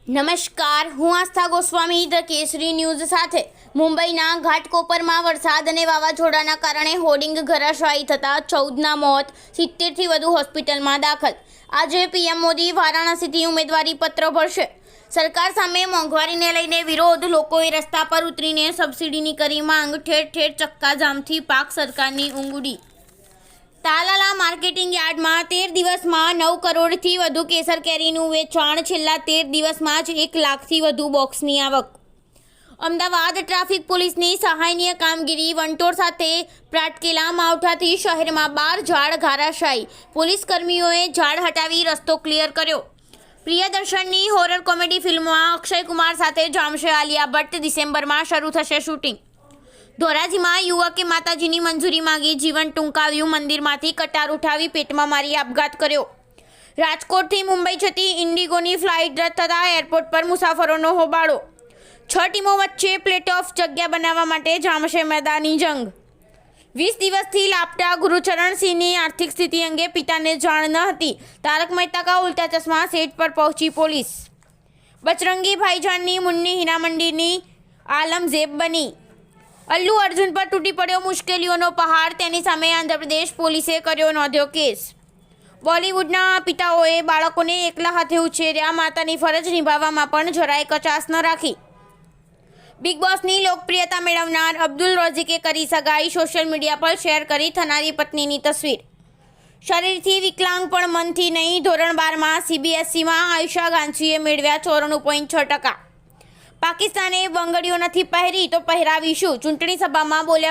નમસ્કાર, હું આસ્થા ગોસ્વામી ધ કેસરી ન્યૂઝ સાથે. મુંબઈના ઘાટકોપરમાં વરસાદ અને વાવાઝોડાના કારણે હોર્ડિંગ ધરાશાયી થતાં 14ના મોત, 70થી વધુ હોસ્પિટલમાં દાખલ. આજે પીએમ મોદી વારાણસીથી ઉમેદવારી પત્ર ભરશે. સરકાર સામે મોંઘવારીને લઈને વિરોધ, લોકોએ રસ્તા પર ઉતરીને સબસિડીની કરી માંગ. ઠેર ઠેર ચક્કાજામથી પાક સરકારની ઊંઘ ઉડી. તાલાલા માર્કેટિંગ યાર્ડમાં 13 દિવસમાં 9 કરોડથી વધુ કેસર કેરીનું વેચાણ. છેલ્લા 13 દિવસમાં જ 1 લાખથી વધુ બોક્સની આવક. અમદાવાદ ટ્રાફિક પોલીસની સહાયનીય કામગીરી. વંટોળ સાથે પ્રાટકેલા માવઠાથી શહેરમાં 12 ઝાડ ઘારાશાયી. પોલીસ કર્મીઓએ ઝાડ હટાવી રસ્તો ક્લિયર કર્યો. પ્રિયદર્શનની હોરર કોમેડી ફિલ્મમાં અક્ષય કુમાર સાથે જામશે આલિયા ભટ્ટ. ડિસેમ્બરમાં શરૂ થશે શૂટિંગ. ધોરાજીમાં યુવકે માતાજીની મંજૂરી માંગી જીવન ટૂંકાવ્યું. મંદિરમાંથી કટાર ઉઠાવી પેટમાં મારી આપઘાત કર્યો. રાજકોટથી મુંબઈ જતી ઇન્ડિગોની ફ્લાઇટ રદ થતાં એરપોર્ટ પર મુસાફરોનો હોબાળો. 6 ટીમો વચ્ચે પ્લેટ ઓફ જગ્યા બનાવવા માટે જામશે મેદાની જંગ. 20 દિવસથી લાપતા ગુરુચરણસિંહની આર્થિક સ્થિતિ અંગે પિતાને જાણ ન હતી. તારક મહેતા કા ઉલ્ટા ચશ્મા સેટ પર પહોંચી પોલીસ. બજરંગી ભાઈજાનની મુન્ની હીરામંડીની આલમઝેબ બની. અલ્લુ અર્જુન પર તૂટી પડ્યો મુશ્કેલીઓનો પહાડ. તેની સામે આંધ્રપ્રદેશ પોલીસે નોંધ્યો કેસ. બોલિવૂડના પિતાઓએ બાળકોને એકલા હાથે ઉછેર્યા. માતાની ફરજ નિભાવવામાં પણ જરાય કચાશ ન રાખી. બિગ બોસની લોકપ્રિયતા મેળવનાર અબ્દુલ રોઝીકે કરી સગાઈ. સોશિયલ મીડિયા પર શેર કરી થનારી પત્નીની તસવીર. શરીરથી વિકલાંગ પણ મનથી નહીં. ધોરણ 12માં CBSEમાં આયુષા ગાંચીએ મેળવ્યા 94.6%. પાકિસ્તાને બંગડીઓ નથી પહેરી તો પહેરાવીશું. ચૂંટણી સભામાં બોલ્યા